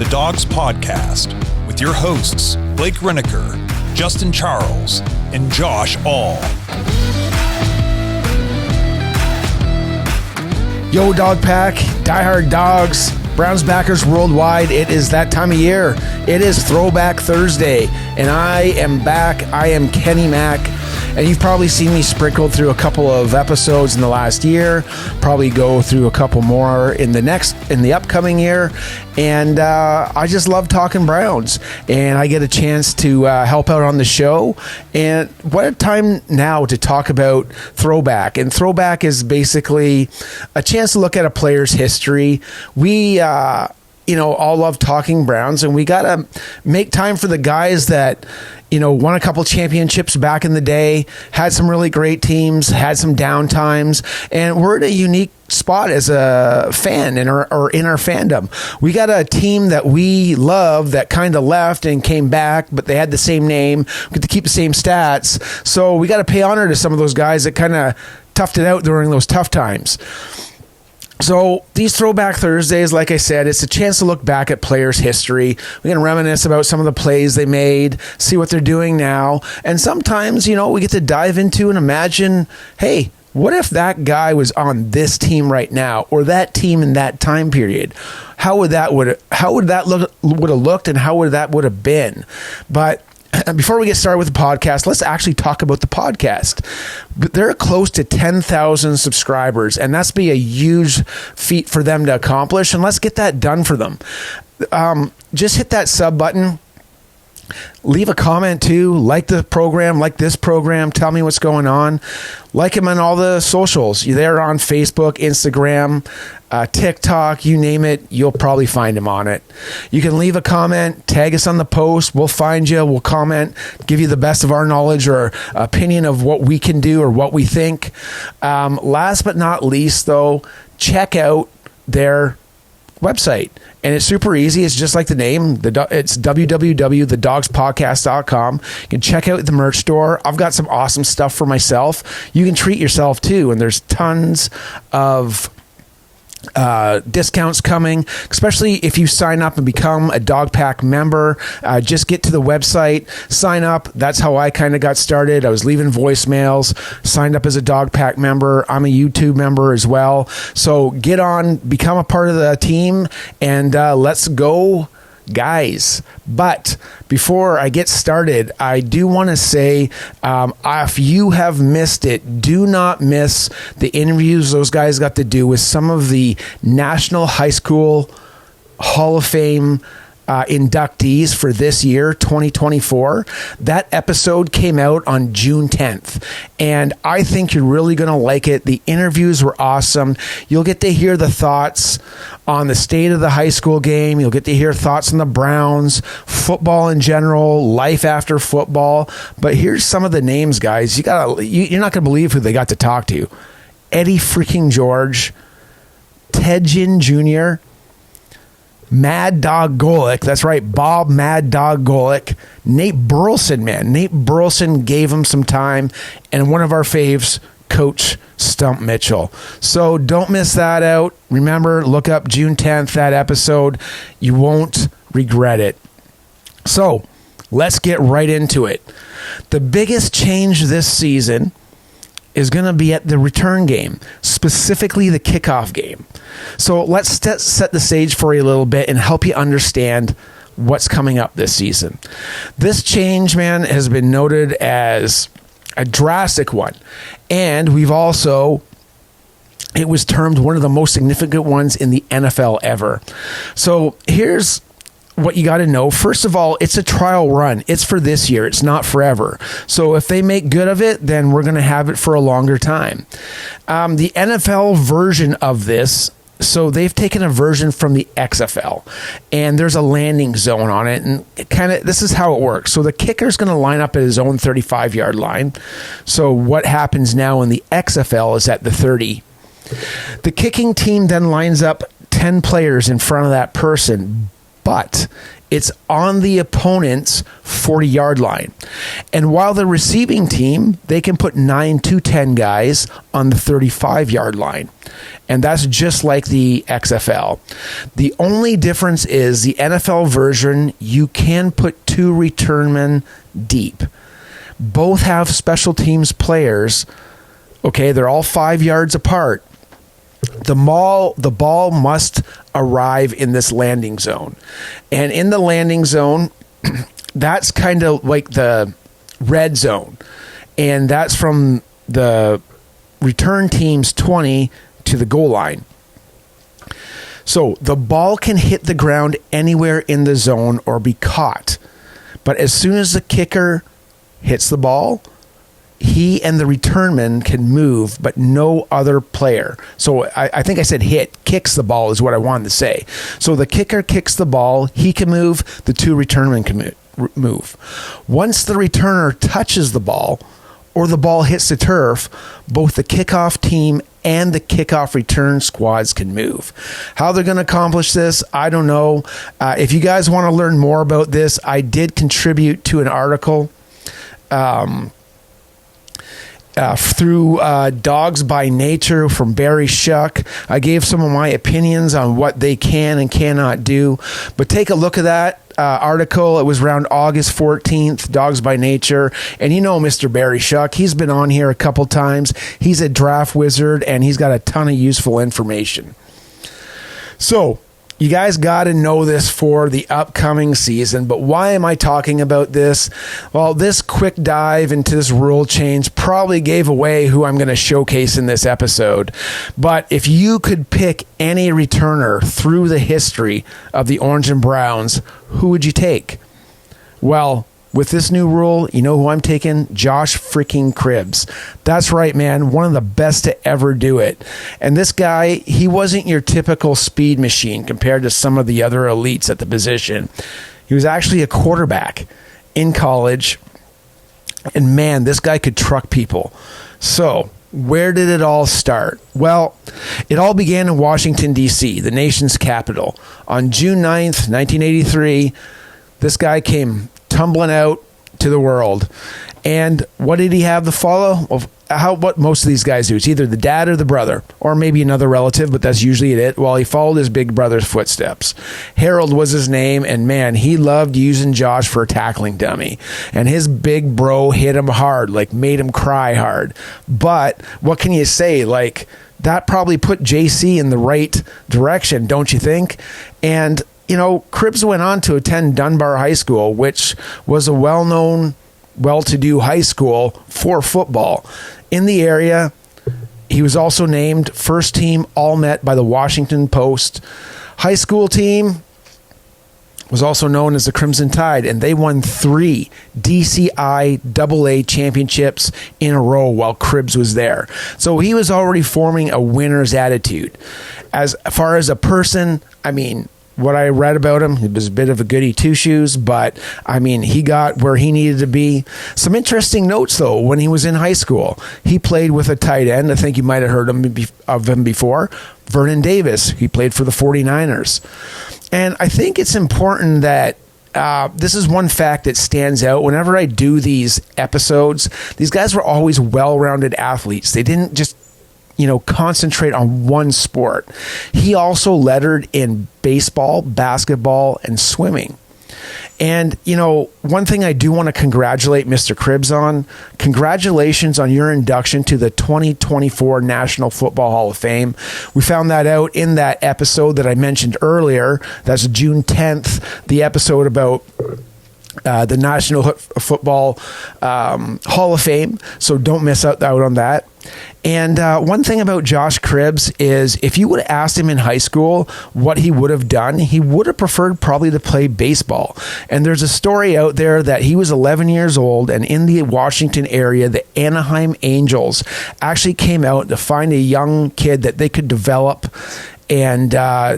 the Dawgs podcast with your hosts, Blake Reneker, Justin Charles, and Josh All. Yo, Dog Pack, diehard dogs, Browns backers worldwide. It is that time of year. It is Throwback Thursday, and I am back. I am Kenny Mack, and you've probably seen me sprinkled through a couple of episodes in the last year. Probably go through a couple more in the upcoming year. And I just love talking Browns, and I get a chance to help out on the show. And what a time now to talk about Throwback. And Throwback is basically a chance to look at a player's history. We all love talking Browns, and we got to make time for the guys that, won a couple championships back in the day, had some really great teams, had some down times, and we're in a unique spot as a fan in our fandom. We got a team that we love that kind of left and came back, but they had the same name. We get to keep the same stats. So we got to pay honor to some of those guys that kind of toughed it out during those tough times. So these Throwback Thursdays, like I said, it's a chance to look back at players' history. We can reminisce about some of the plays they made, see what they're doing now. And sometimes, we get to dive into and imagine, hey, what if that guy was on this team right now, or that team in that time period? How would that would have looked, and how would have been? But before we get started with the podcast, let's actually talk about the podcast. They're close to 10,000 subscribers, and that's be a huge feat for them to accomplish. And let's get that done for them. Just hit that sub button. Leave a comment too. Like the program, like this program. Tell me what's going on. Like them on all the socials. You're there on Facebook, Instagram, TikTok, you name it. You'll probably find them on it. You can leave a comment, tag us on the post. We'll find you. We'll comment, give you the best of our knowledge or opinion of what we can do or what we think. Last but not least, though, check out their website. And it's super easy. It's just like the name. It's www.thedawgspodcast.com. You can check out the merch store. I've got some awesome stuff for myself. You can treat yourself too. And there's tons of discounts coming, especially if you sign up and become a Dog Pack member. Just get to the website, sign up. That's how I kind of got started. I was leaving voicemails, signed up as a Dog Pack member. I'm a YouTube member as well. So get on, become a part of the team, and let's go, guys. But before I get started, I do want to say, if you have missed it, do not miss the interviews those guys got to do with some of the National High School Hall of Fame inductees for this year, 2024. That episode came out on June 10th, and I think you're really going to like it. The interviews were awesome. You'll get to hear the thoughts on the state of the high school game. You'll get to hear thoughts on the Browns, football in general, life after football. But here's some of the names, guys. You're not going to believe who they got to talk to. Eddie freaking George, Ted Ginn Jr., Mad Dog Golick, that's right, Bob Mad Dog Golick, Nate Burleson, man. Nate Burleson gave him some time, and one of our faves, Coach Stump Mitchell. So don't miss that out. Remember, look up June 10th, that episode. You won't regret it. So let's get right into it. The biggest change this season is going to be at the return game, specifically the kickoff game. So let's set the stage for you a little bit and help you understand what's coming up this season. This change, man, has been noted as a drastic one. And it was termed one of the most significant ones in the NFL ever. So here's what you got to know. First of all, it's a trial run. It's for this year. It's not forever. So if they make good of it, then we're going to have it for a longer time. The NFL version of this, so they've taken a version from the XFL, and there's a landing zone on it, and this is how it works. So the kicker's going to line up at his own 35-yard line. So what happens now in the XFL is at the 30. The kicking team then lines up 10 players in front of that person. But it's on the opponent's 40-yard line. And while the receiving team, they can put 9 to 10 guys on the 35-yard line. And that's just like the XFL. The only difference is the NFL version, you can put 2 returnmen deep. Both have special teams players. Okay, they're all 5 yards apart. The ball must arrive in this landing zone. And in the landing zone, that's kind of like the red zone. And that's from the return team's 20 to the goal line. So the ball can hit the ground anywhere in the zone or be caught. But as soon as the kicker hits the ball, he and the returnman can move, but no other player. So I think I said hit. Kicks the ball is what I wanted to say. So the kicker kicks the ball. He can move. The 2 returnmen can move. Once the returner touches the ball or the ball hits the turf, both the kickoff team and the kickoff return squads can move. How they're going to accomplish this, I don't know. If you guys want to learn more about this, I did contribute to an article through Dawgs by Nature from Barry Shuck. I gave some of my opinions on what they can and cannot do. But take a look at that article. It was around August 14th, Dawgs by Nature. And you know Mr. Barry Shuck, he's been on here a couple times. He's a draft wizard, and he's got a ton of useful information. So, you guys got to know this for the upcoming season, but why am I talking about this? Well, this quick dive into this rule change probably gave away who I'm going to showcase in this episode. But if you could pick any returner through the history of the Orange and Browns, who would you take? Well, with this new rule, you know who I'm taking? Josh freaking Cribbs. That's right, man. One of the best to ever do it. And this guy, he wasn't your typical speed machine compared to some of the other elites at the position. He was actually a quarterback in college. And man, this guy could truck people. So, where did it all start? Well, it all began in Washington, D.C., the nation's capital. On June 9th, 1983, this guy came tumbling out to the world. And what did he have to follow? Well, what most of these guys do. It's either the dad or the brother, or maybe another relative, but that's usually it. Well, he followed his big brother's footsteps. Harold was his name, and man, he loved using Josh for a tackling dummy. And his big bro hit him hard, like made him cry hard. But what can you say? Like, that probably put JC in the right direction, don't you think? And you know, Cribbs went on to attend Dunbar High School, which was a well-known, well-to-do high school for football in the area. He was also named first team All-Met by the Washington Post. High school team was also known as the Crimson Tide, and they won 3 DCI AA championships in a row while Cribbs was there. So he was already forming a winner's attitude. As far as a person, I mean, what I read about him, he was a bit of a goody two-shoes, but I mean, he got where he needed to be. Some interesting notes, though, when he was in high school. He played with a tight end. I think you might have heard of him before. Vernon Davis. He played for the 49ers. And I think it's important that this is one fact that stands out. Whenever I do these episodes, these guys were always well-rounded athletes. They didn't just concentrate on one sport. He also lettered in baseball, basketball, and swimming. And, one thing I do want to congratulate Mr. Cribbs on, congratulations on your induction to the 2024 National Football Hall of Fame. We found that out in that episode that I mentioned earlier. That's June 10th, the episode about the National Football Hall of Fame. So don't miss out on that. And one thing about Josh Cribbs is if you would have asked him in high school what he would have done, he would have preferred probably to play baseball. And there's a story out there that he was 11 years old, and in the Washington area, the Anaheim Angels actually came out to find a young kid that they could develop and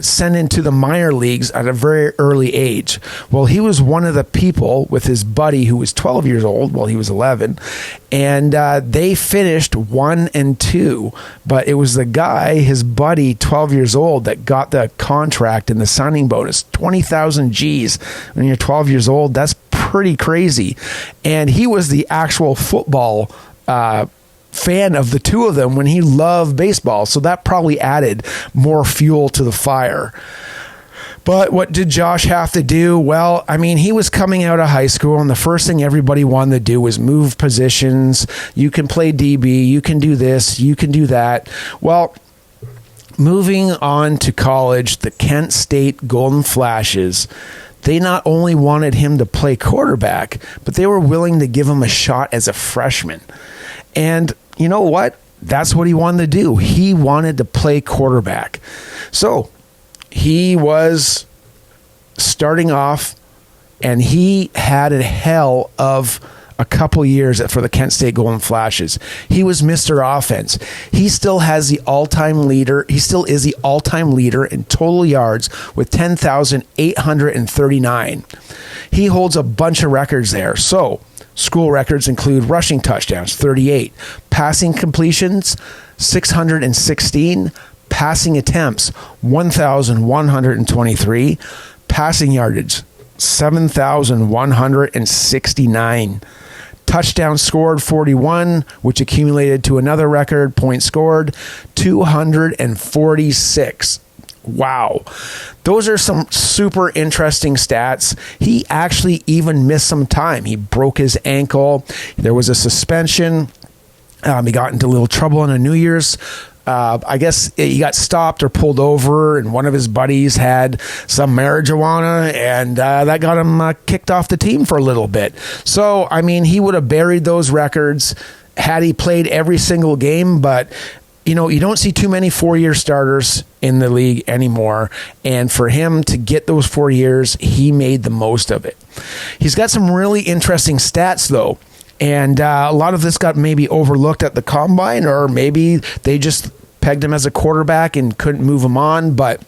sent into the minor leagues at a very early age. Well, he was one of the people with his buddy who was 12 years old while he was 11, and they finished 1-2. But it was the guy, his buddy, 12 years old, that got the contract and the signing bonus, 20,000 G's when you're 12 years old. That's pretty crazy. And he was the actual football fan of the two of them when he loved baseball. So that probably added more fuel to the fire. But what did Josh have to do? Well, I mean, he was coming out of high school, and the first thing everybody wanted to do was move positions. You can play DB, you can do this, you can do that. Well, moving on to college, the Kent State Golden Flashes, they not only wanted him to play quarterback, but they were willing to give him a shot as a freshman. And you know what? That's what he wanted to do. He wanted to play quarterback. So he was starting off, and he had a hell of a couple years for the Kent State Golden Flashes. He was Mr. Offense. He still has the all-time leader. He still is the all-time leader in total yards with 10,839. He holds a bunch of records there. So school records include rushing touchdowns, 38, passing completions, 616, passing attempts, 1,123, passing yardage, 7,169. Touchdowns scored, 41, which accumulated to another record, points scored, 246. Wow. Those are some super interesting stats. He actually even missed some time. He broke his ankle. There was a suspension. He got into a little trouble on a New Year's. I guess he got stopped or pulled over, and one of his buddies had some marijuana, and that got him kicked off the team for a little bit. So, I mean, he would have buried those records had he played every single game, but you know, you don't see too many 4-year starters in the league anymore. And for him to get those 4 years, he made the most of it. He's got some really interesting stats, though. And a lot of this got maybe overlooked at the combine, or maybe they just pegged him as a quarterback and couldn't move him on. But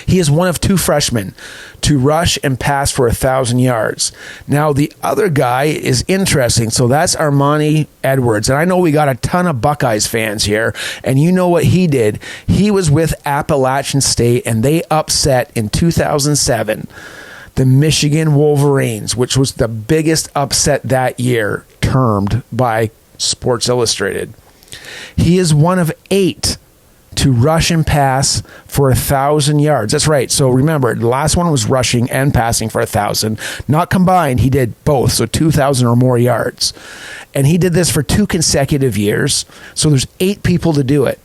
he is one of two freshmen to rush and pass for 1,000 yards. Now, the other guy is interesting. So that's Armani Edwards. And I know we got a ton of Buckeyes fans here. And you know what he did? He was with Appalachian State, and they upset in 2007 the Michigan Wolverines, which was the biggest upset that year, termed by Sports Illustrated. He is one of 8 to rush and pass for 1,000 yards. That's right. So remember, the last one was rushing and passing for 1,000. Not combined, he did both, so 2,000 or more yards. And he did this for 2 consecutive years. So there's 8 people to do it.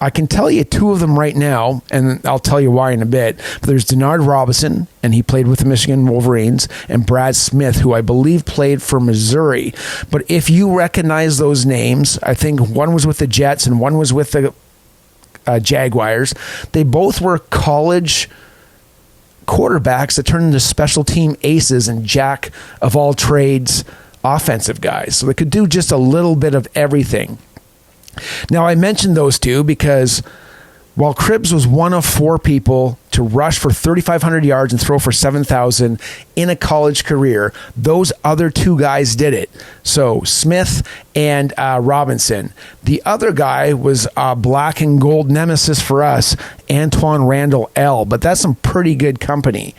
I can tell you 2 of them right now, and I'll tell you why in a bit. But there's Denard Robinson, and he played with the Michigan Wolverines, and Brad Smith, who I believe played for Missouri. But if you recognize those names, I think one was with the Jets and one was with the Jaguars. They both were college quarterbacks that turned into special team aces and jack of all trades offensive guys. So they could do just a little bit of everything. Now, I mentioned those 2 because while Cribbs was one of 4 people to rush for 3,500 yards and throw for 7,000 in a college career, those other 2 guys did it. So Smith and Robinson. The other guy was black and gold nemesis for us, Antoine Randall L., but that's some pretty good company.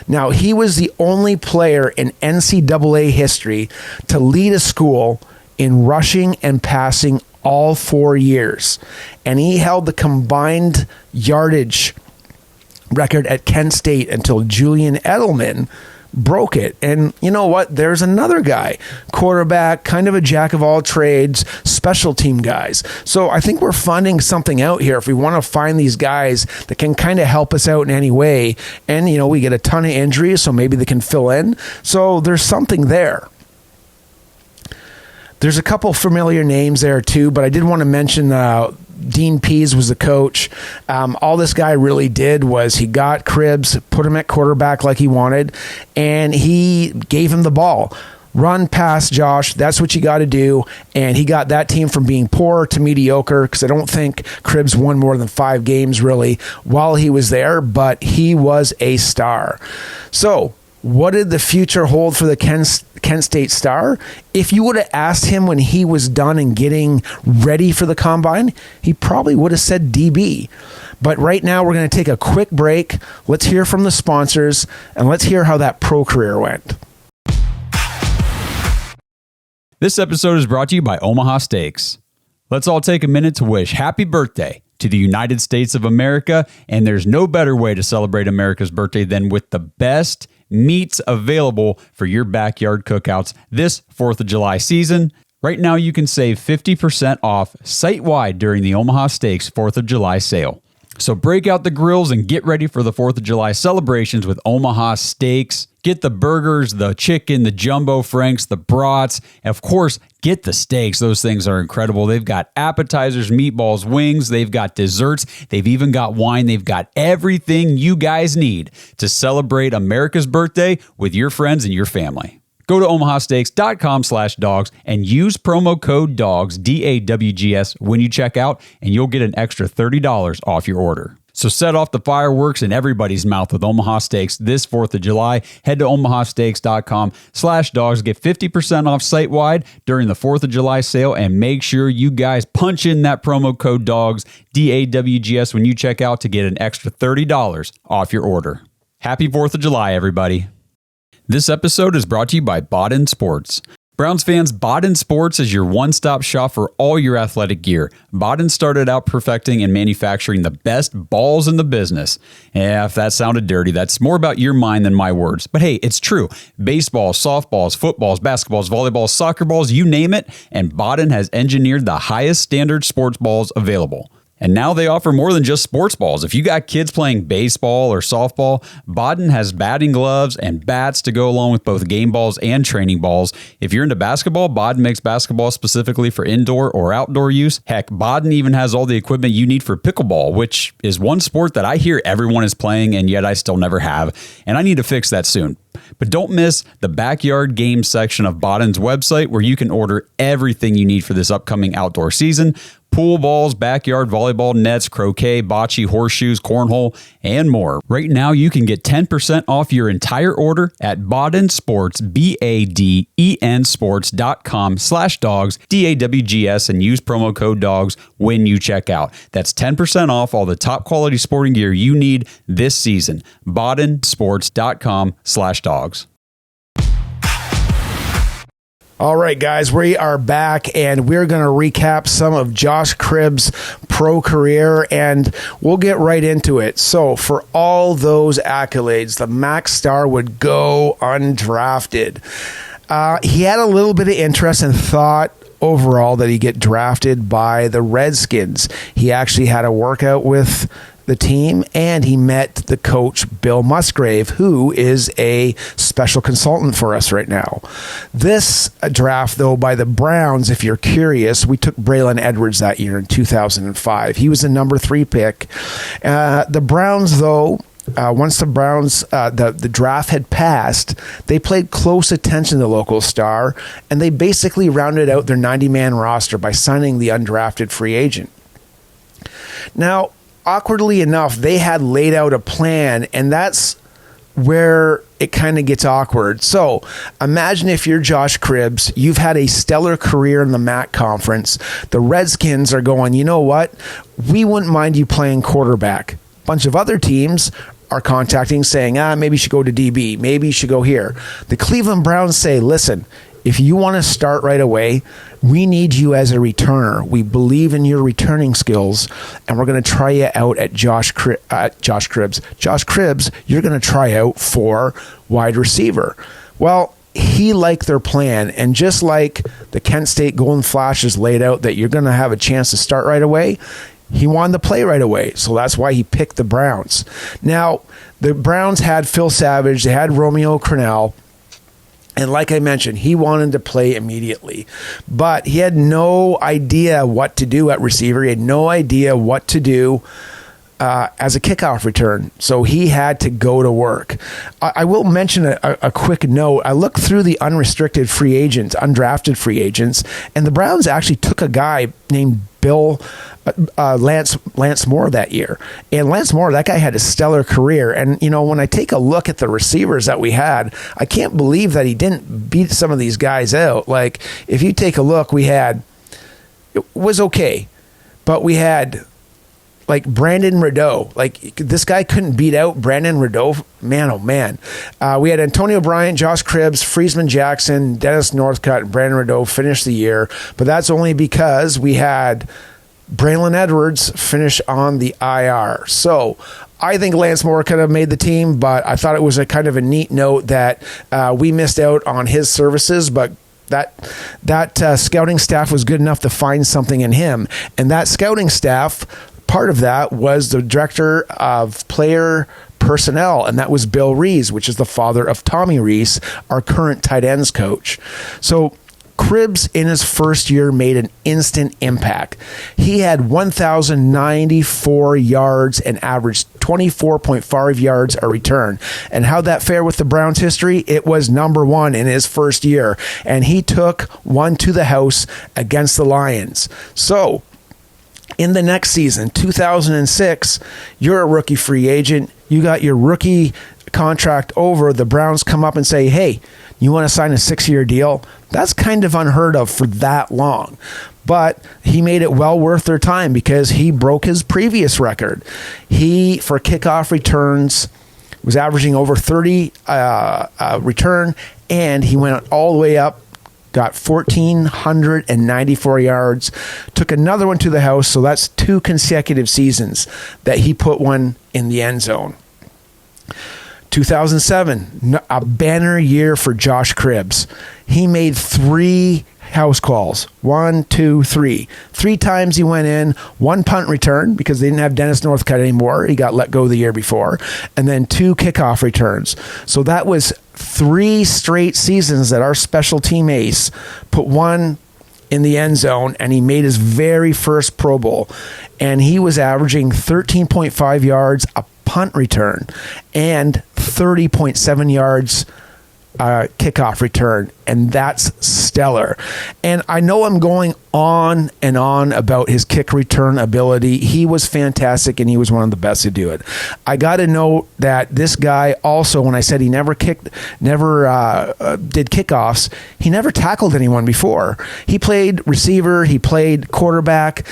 Now, he was the only player in NCAA history to lead a school in rushing and passing all 4 years. And he held the combined yardage record at Kent State until Julian Edelman broke it. And you know what? There's another guy, quarterback, kind of a jack of all trades, special team guys. So I think we're finding something out here if we want to find these guys that can kind of help us out in any way. And, you know, we get a ton of injuries, so maybe they can fill in. So there's something there. There's a couple familiar names there too, but I did want to mention Dean Pease was the coach. All this guy really did was he got Cribbs, put him at quarterback like he wanted, and he gave him the ball. Run past Josh. That's what you got to do. And he got that team from being poor to mediocre, because I don't think Cribbs won more than 5 games really while he was there, but he was a star. So what did the future hold for the Kent State Star? If you would have asked him when he was done and getting ready for the combine, he probably would have said DB. But right now we're going to take a quick break. Let's hear from the sponsors, and let's hear how that pro career went. This episode is brought to you by Omaha Steaks. Let's all take a minute to wish happy birthday to the United States of America, and there's no better way to celebrate America's birthday than with the best meats available for your backyard cookouts this 4th of July season. Right now you can save 50% off site-wide during the Omaha Steaks 4th of July sale. So break out the grills and get ready for the 4th of July celebrations with Omaha Steaks. Get the burgers, the chicken, the jumbo franks, the brats. And of course, get the steaks. Those things are incredible. They've got appetizers, meatballs, wings. They've got desserts. They've even got wine. They've got everything you guys need to celebrate America's birthday with your friends and your family. Go to omahasteaks.com/dogs and use promo code DAWGS, DAWGS, when you check out, and you'll get an extra $30 off your order. So set off the fireworks in everybody's mouth with Omaha Steaks this 4th of July. Head to omahasteaks.com/dogs. Get 50% off site-wide during the 4th of July sale, and make sure you guys punch in that promo code DAWGS, DAWGS, when you check out to get an extra $30 off your order. Happy 4th of July, everybody. This episode is brought to you by Baden Sports. Browns fans, Baden Sports is your one-stop shop for all your athletic gear. Baden started out perfecting and manufacturing the best balls in the business. Yeah, if that sounded dirty, that's more about your mind than my words. But hey, it's true. Baseballs, softballs, footballs, basketballs, volleyballs, soccer balls, you name it, and Baden has engineered the highest standard sports balls available. And now they offer more than just sports balls. If you got kids playing baseball or softball, Baden has batting gloves and bats to go along with both game balls and training balls. If you're into basketball, Baden makes basketball specifically for indoor or outdoor use. Heck, Baden even has all the equipment you need for pickleball, which is one sport that I hear everyone is playing, and yet I still never have. And I need to fix that soon. But don't miss the backyard games section of Baden's website, where you can order everything you need for this upcoming outdoor season. Pool balls, backyard volleyball nets, croquet, bocce, horseshoes, cornhole, and more. Right now, you can get 10% off your entire order at Baden Sports, BADEN sports.com/dogs, DAWGS, and use promo code DAWGS when you check out. That's 10% off all the top quality sporting gear you need this season. BadenSports.com/dogs. All right, guys, we are back, and we're going to recap some of Josh Cribbs' pro career, and we'll get right into it. So for all those accolades, the Mac Star would go undrafted. He had a little bit of interest and thought overall that he'd get drafted by the Redskins. He actually had a workout with the team, and he met the coach, Bill Musgrave, who is a special consultant for us right now. This draft, though, by the Browns, if you're curious, we took Braylon Edwards that year in 2005. He was the number 3 pick. The Browns, though, once the draft had passed, they paid close attention to the local star, and they basically rounded out their 90-man roster by signing the undrafted free agent. Now, awkwardly enough, they had laid out a plan, and that's where it kind of gets awkward. So imagine if you're Josh Cribbs, you've had a stellar career in the MAC conference. The Redskins are going, you know what? We wouldn't mind you playing quarterback. A bunch of other teams are contacting saying, maybe you should go to DB. Maybe you should go here. The Cleveland Browns say, listen, if you want to start right away, we need you as a returner. We believe in your returning skills, and we're going to try you out at Josh Cribbs. Josh Cribbs, you're going to try out for wide receiver. Well, he liked their plan, and just like the Kent State Golden Flashes laid out that you're going to have a chance to start right away, he wanted to play right away, so that's why he picked the Browns. Now, the Browns had Phil Savage, they had Romeo Crennel, and like I mentioned, he wanted to play immediately. But he had no idea what to do at receiver. He had no idea what to do as a kickoff return. So he had to go to work. I will mention a quick note. I looked through the unrestricted free agents, undrafted free agents, and the Browns actually took a guy named Lance Moore that year. And Lance Moore, that guy had a stellar career. And, you know, when I take a look at the receivers that we had, I can't believe that he didn't beat some of these guys out. Like, if you take a look, it was okay, but we had like Brandon Rideau. Like, this guy couldn't beat out Brandon Rideau. Man, oh man. We had Antonio Bryant, Josh Cribbs, Friesman Jackson, Dennis Northcutt, and Brandon Rideau finish the year. But that's only because we had Braylon Edwards finish on the IR. So I think Lance Moore could have made the team, but I thought it was a kind of a neat note that we missed out on his services, but that scouting staff was good enough to find something in him. And that scouting staff, part of that was the director of player personnel, and that was Bill Rees, which is the father of Tommy Rees, our current tight ends coach. So Cribbs in his first year made an instant impact. He had 1,094 yards and averaged 24.5 yards a return. And how'd that fare with the Browns' history? It was number one in his first year, and he took one to the house against the Lions. So in the next season, 2006, you're a rookie free agent. You got your rookie contract over. The Browns come up and say, hey, you want to sign a 6-year deal? That's kind of unheard of for that long. But he made it well worth their time because he broke his previous record. He, for kickoff returns, was averaging over 30 return, and he went all the way up, got 1,494 yards, took another one to the house, so that's 2 consecutive seasons that he put one in the end zone. 2007, a banner year for Josh Cribbs. He made 3 house calls. 1, 2, 3. 3 times he went in, 1 punt return because they didn't have Dennis Northcutt anymore. He got let go the year before. And then 2 kickoff returns. So that was 3 straight seasons that our special team ace put one in the end zone, and he made his very first Pro Bowl. And he was averaging 13.5 yards a punt return and 30.7 yards kickoff return, and that's stellar. And I know I'm going on and on about his kick return ability. He was fantastic, and he was one of the best to do it. I got to note that this guy also, when I said he never did kickoffs, he never tackled anyone before. He played receiver, he played quarterback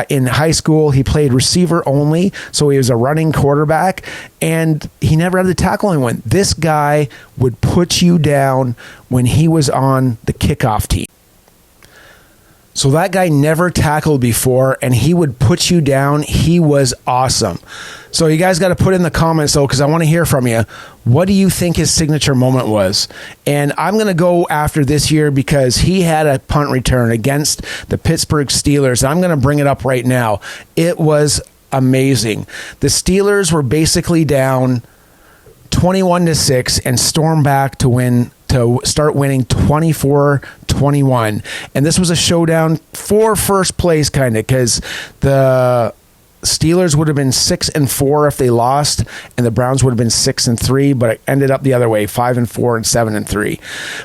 in high school, he played receiver only, so he was a running quarterback, and he never had to tackle anyone. This guy would put you down when he was on the kickoff team. So that guy never tackled before, and he would put you down. He was awesome. So you guys got to put in the comments, though, because I want to hear from you. What do you think his signature moment was? And I'm going to go after this year because he had a punt return against the Pittsburgh Steelers. I'm going to bring it up right now. It was amazing. The Steelers were basically down 21-6 and stormed back to start winning 24-21. And this was a showdown for first place, kind of, because the Steelers would have been 6-4 if they lost, and the Browns would have been 6-3, but it ended up the other way, 5-4 and 7-3.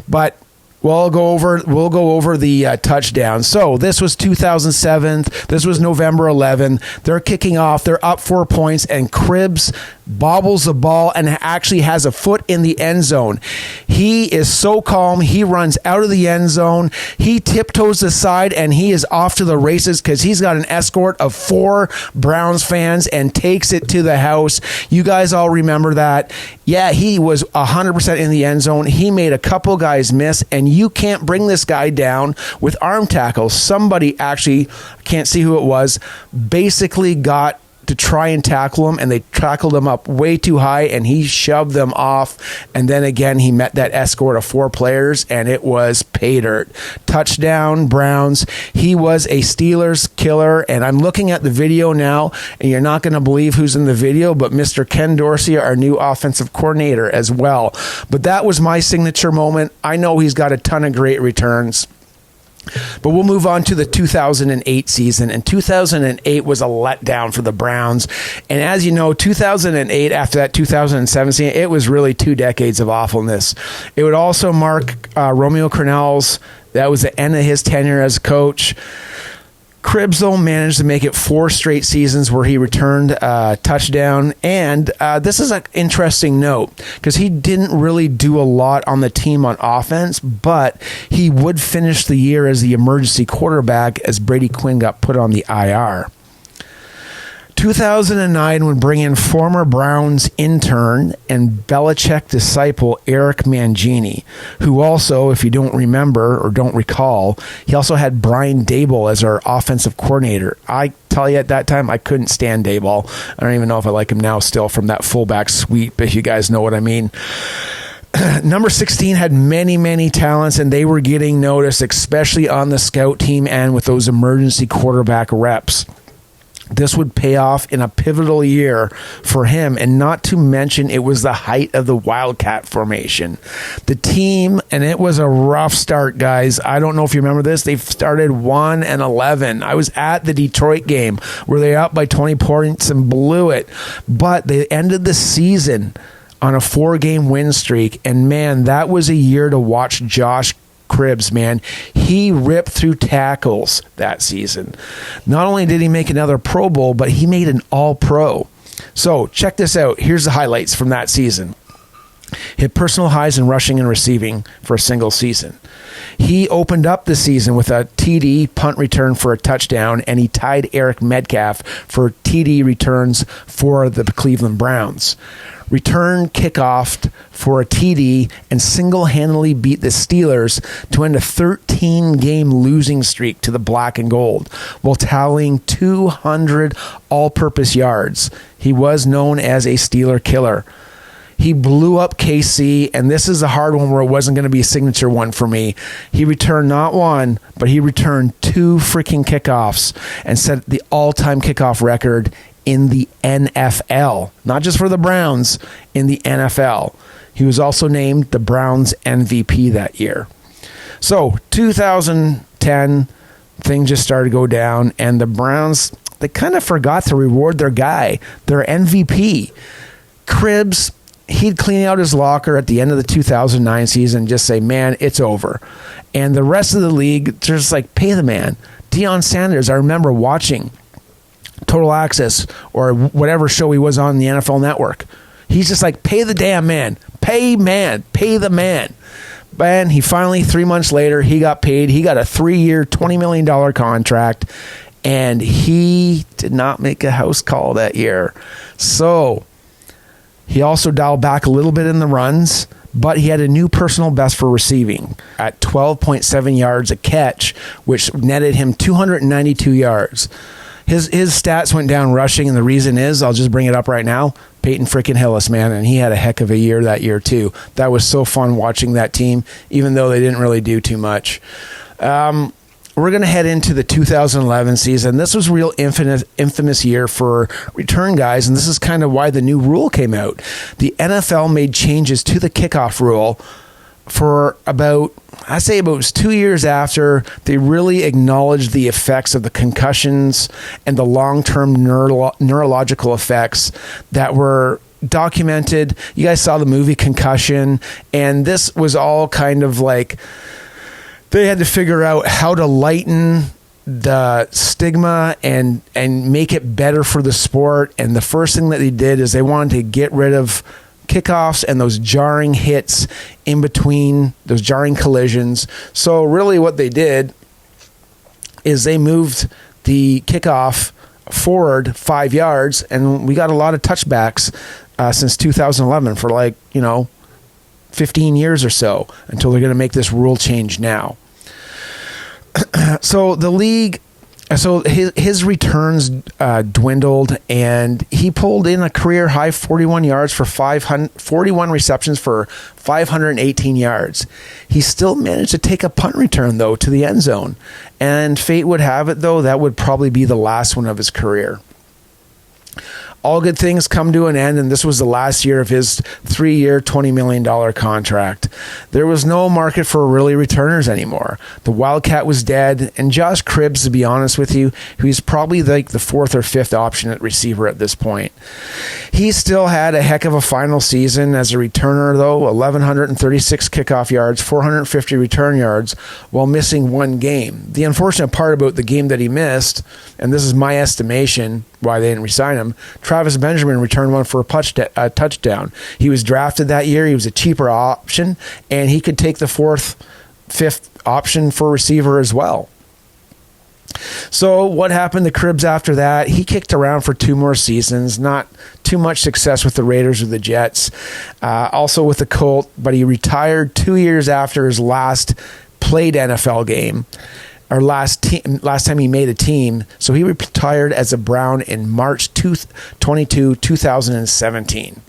But we'll go over the touchdown. So this was 2007. This was November 11. They're kicking off. They're up 4 points, and Cribbs bobbles the ball and actually has a foot in the end zone. He is so calm. He runs out of the end zone. He tiptoes aside, and he is off to the races because he's got an escort of 4 Browns fans and takes it to the house. You guys all remember that. Yeah, he was 100% in the end zone. He made a couple guys miss, and you can't bring this guy down with arm tackles. Somebody actually, I can't see who it was, basically got to try and tackle him, and they tackled him up way too high, and he shoved them off. And then again, he met that escort of 4 players, and it was pay dirt. Touchdown, Browns. He was a Steelers killer, and I'm looking at the video now, and you're not going to believe who's in the video, but Mr. Ken Dorsey, our new offensive coordinator as well. But that was my signature moment. I know he's got a ton of great returns. But we'll move on to the 2008 season, and 2008 was a letdown for the Browns. And as you know, 2008, after that 2007 season, it was really 2 decades of awfulness. It would also mark Romeo Crennel's, that was the end of his tenure as coach. Cribbs, though, managed to make it 4 straight seasons where he returned a touchdown. And this is an interesting note because he didn't really do a lot on the team on offense, but he would finish the year as the emergency quarterback as Brady Quinn got put on the IR. 2009 would bring in former Browns intern and Belichick disciple Eric Mangini, who also, if you don't remember or don't recall, he also had Brian Daboll as our offensive coordinator. I tell you, at that time, I couldn't stand Daboll. I don't even know if I like him now still from that fullback sweep, if you guys know what I mean. Number 16 had many, many talents, and they were getting noticed, especially on the scout team and with those emergency quarterback reps. This would pay off in a pivotal year for him, and not to mention it was the height of the Wildcat formation. The team, and it was a rough start, guys. I don't know if you remember this. They started 1-11. I was at the Detroit game where they were up by 20 points and blew it, but they ended the season on a 4-game win streak, and man, that was a year to watch Josh Cribbs, man. He ripped through tackles that season. Not only did he make another Pro Bowl, but he made an All-Pro. So check this out. Here's the highlights from that season. Hit personal highs in rushing and receiving for a single season. He opened up the season with a TD punt return for a touchdown, and he tied Eric Metcalf for TD returns for the Cleveland Browns. Return kickoff for a TD and single-handedly beat the Steelers to end a 13-game losing streak to the black and gold while tallying 200 all-purpose yards. He was known as a Steeler killer. He blew up KC, and this is a hard one where it wasn't going to be a signature one for me. He returned not one, but he returned 2 freaking kickoffs and set the all-time kickoff record in the NFL, not just for the Browns, in the NFL. He was also named the Browns MVP that year. So 2010, things just started to go down, and the Browns, they kind of forgot to reward their guy, their MVP. Cribbs, he'd clean out his locker at the end of the 2009 season and just say, man, it's over. And the rest of the league, just like, pay the man. Deion Sanders, I remember watching Total Access or whatever show he was on the NFL Network. He's just like, pay the damn man. Pay the man. And he finally, 3 months later, he got paid. He got a 3-year, $20 million contract, and he did not make a house call that year. So he also dialed back a little bit in the runs, but he had a new personal best for receiving at 12.7 yards a catch, which netted him 292 yards. His stats went down rushing, and the reason is, I'll just bring it up right now, Peyton freaking Hillis, man, and he had a heck of a year that year too. That was so fun watching that team, even though they didn't really do too much. We're going to head into the 2011 season. This was a real infamous year for return guys, and this is kind of why the new rule came out. The NFL made changes to the kickoff rule for about 2 years after they really acknowledged the effects of the concussions and the long-term neurological effects that were documented. You guys saw the movie Concussion, and this was all kind of like they had to figure out how to lighten the stigma and make it better for the sport. And the first thing that they did is they wanted to get rid of kickoffs and those jarring hits in between, those jarring collisions. So really what they did is they moved the kickoff forward 5 yards, and we got a lot of touchbacks since 2011 for 15 years or so, until they're going to make this rule change now. So the league, his returns dwindled, and he pulled in a career high 41 yards for 41 receptions for 518 yards. He still managed to take a punt return, though, to the end zone. And fate would have it, though, that would probably be the last one of his career. all good things come to an end, and this was the last year of his 3-year, $20 million contract. There was no market for really returners anymore. The Wildcat was dead, and Josh Cribbs, to be honest with you, he's probably like the 4th or 5th option at receiver at this point. He still had a heck of a final season as a returner, though, 1,136 kickoff yards, 450 return yards, while missing one game. The unfortunate part about the game that he missed, and this is my estimation why they didn't resign him, Travis Benjamin returned one for a touchdown. He was drafted that year. He was a cheaper option, and he could take the 4th, 5th option for receiver as well. So what happened to Cribbs after that? He kicked around for 2 more seasons. Not too much success with the Raiders or the Jets. Also with the Colts, but he retired 2 years after his last played NFL game, or last time he made a team. So he retired as a Brown in March 22, 2017.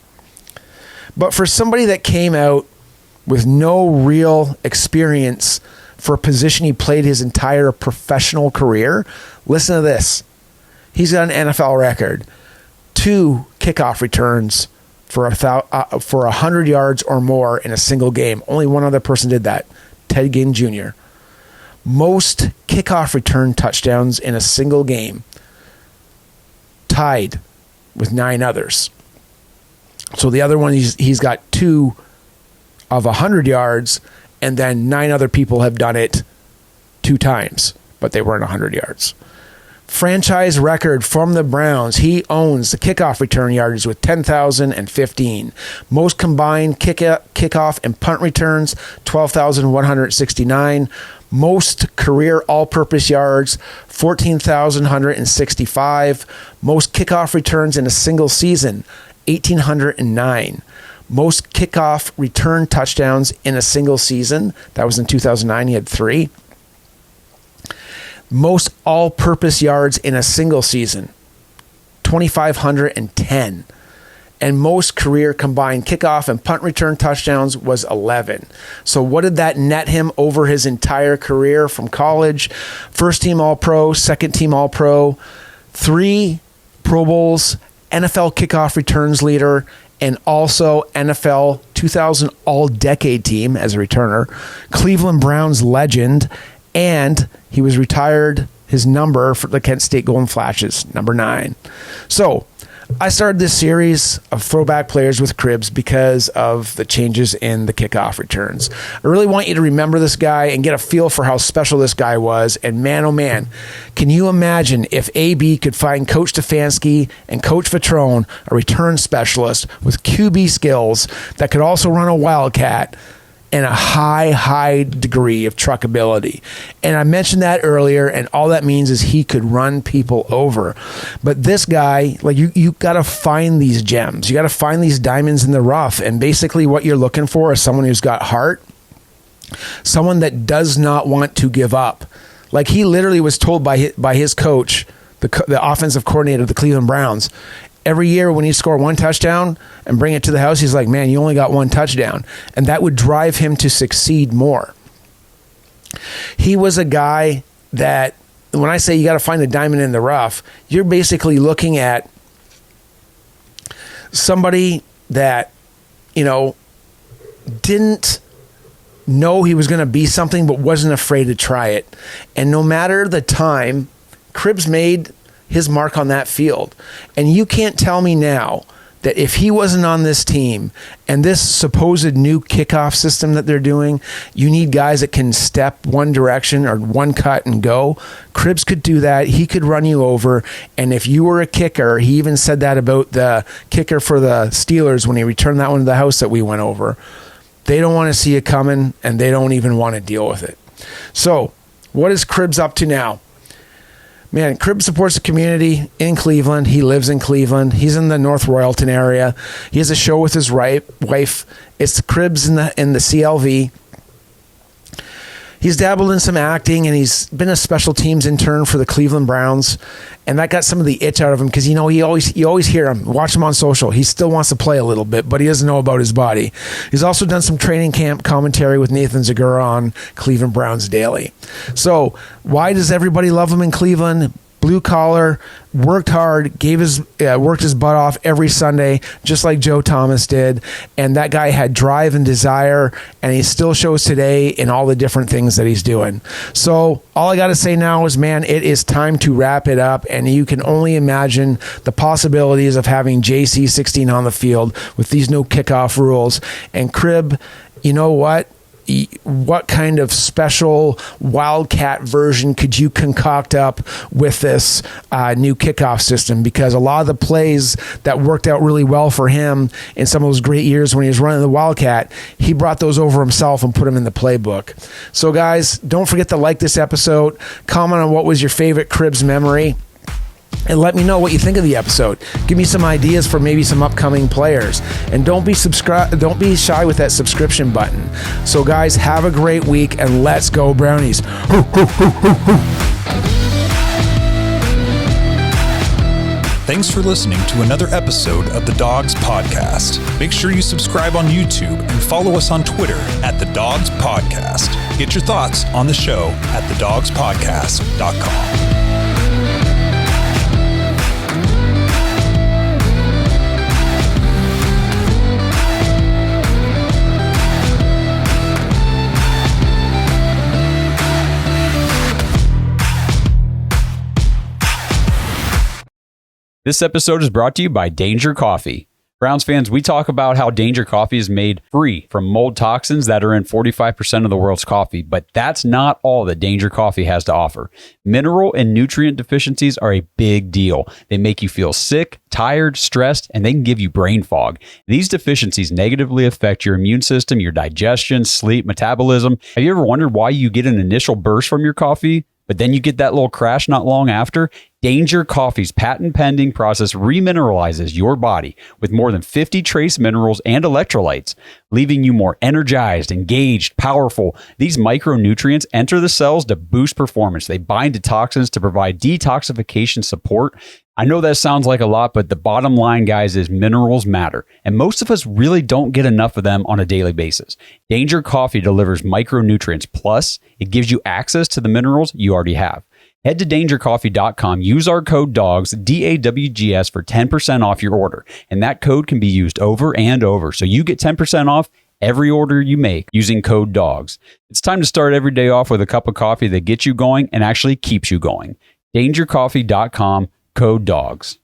But for somebody that came out with no real experience for a position he played his entire professional career, listen to this. He's got an NFL record. 2 kickoff returns for 100 yards or more in a single game. Only one other person did that, Ted Ginn Jr. Most kickoff return touchdowns in a single game, tied with 9 others. So the other one, he's got 2 of 100 yards, and then 9 other people have done it 2 times, but they weren't 100 yards. Franchise record from the Browns. He owns the kickoff return yardage with 10,015. Most combined kickoff and punt returns, 12,169. Most career all-purpose yards, 14,165. Most kickoff returns in a single season, 1,809. Most kickoff return touchdowns in a single season, that was in 2009, he had 3. Most all-purpose yards in a single season, 2,510. And most career combined kickoff and punt return touchdowns was 11. So what did that net him over his entire career from college? First team All-Pro, second team All-Pro, 3 Pro Bowls, NFL kickoff returns leader, and also NFL 2000 All-Decade Team as a returner, Cleveland Browns legend, and he was retired, his number for the Kent State Golden Flashes, number 9. So I started this series of throwback players with Cribbs because of the changes in the kickoff returns. I really want you to remember this guy and get a feel for how special this guy was. And man, oh man, can you imagine if AB could find Coach Stefanski and Coach Vitrone, a return specialist with QB skills that could also run a Wildcat and a high degree of truckability. And I mentioned that earlier, and all that means is he could run people over. But this guy, like you got to find these gems. You got to find these diamonds in the rough. And basically what you're looking for is someone who's got heart, someone that does not want to give up. Like he literally was told by his coach, the offensive coordinator of the Cleveland Browns, every year when he scored 1 touchdown and bring it to the house, he's like, man, you only got 1 touchdown. And that would drive him to succeed more. He was a guy that, when I say you got to find the diamond in the rough, you're basically looking at somebody that, didn't know he was going to be something, but wasn't afraid to try it. And no matter the time, Cribbs made his mark on that field. And you can't tell me now that if he wasn't on this team and this supposed new kickoff system that they're doing, you need guys that can step one direction or one cut and go. Cribbs could do that. He could run you over. And if you were a kicker, he even said that about the kicker for the Steelers when he returned that one to the house that we went over. They don't want to see it coming, and they don't even want to deal with it. So what is Cribbs up to now? Man, Cribbs supports the community in Cleveland. He lives in Cleveland. He's in the North Royalton area. He has a show with his wife. It's Cribbs in the CLV. He's dabbled in some acting, and he's been a special teams intern for the Cleveland Browns, and that got some of the itch out of him because you always hear him, watch him on social. He still wants to play a little bit, but he doesn't know about his body. He's also done some training camp commentary with Nathan Zagura on Cleveland Browns Daily. So why does everybody love him in Cleveland? blue collar, worked hard, worked his butt off every Sunday, just like Joe Thomas did. And that guy had drive and desire, and he still shows today in all the different things that he's doing. So all I got to say now is, man, it is time to wrap it up. And you can only imagine the possibilities of having JC16 on the field with these new kickoff rules. And Crib, you know what? What kind of special Wildcat version could you concoct up with this new kickoff system? Because a lot of the plays that worked out really well for him in some of those great years when he was running the Wildcat, he brought those over himself and put them in the playbook. So guys, don't forget to like this episode, comment on what was your favorite Cribs memory, and let me know what you think of the episode. Give me some ideas for maybe some upcoming players. And don't be shy with that subscription button. So guys, have a great week, and let's go Brownies. Thanks for listening to another episode of the Dawgs Podcast. Make sure you subscribe on YouTube and follow us on Twitter at the Dawgs Podcast. Get your thoughts on the show at thedawgspodcast.com. This episode is brought to you by Danger Coffee. Browns fans, we talk about how Danger Coffee is made free from mold toxins that are in 45% of the world's coffee, but that's not all that Danger Coffee has to offer. Mineral and nutrient deficiencies are a big deal. They make you feel sick, tired, stressed, and they can give you brain fog. These deficiencies negatively affect your immune system, your digestion, sleep, metabolism. Have you ever wondered why you get an initial burst from your coffee, but then you get that little crash not long after? Danger Coffee's patent-pending process remineralizes your body with more than 50 trace minerals and electrolytes, leaving you more energized, engaged, powerful. These micronutrients enter the cells to boost performance. They bind to toxins to provide detoxification support. I know that sounds like a lot, but the bottom line, guys, is minerals matter, and most of us really don't get enough of them on a daily basis. Danger Coffee delivers micronutrients, plus it gives you access to the minerals you already have. Head to dangercoffee.com, use our code DAWGS, DAWGS, for 10% off your order, and that code can be used over and over, so you get 10% off every order you make using code DAWGS. It's time to start every day off with a cup of coffee that gets you going and actually keeps you going. dangercoffee.com, code DAWGS.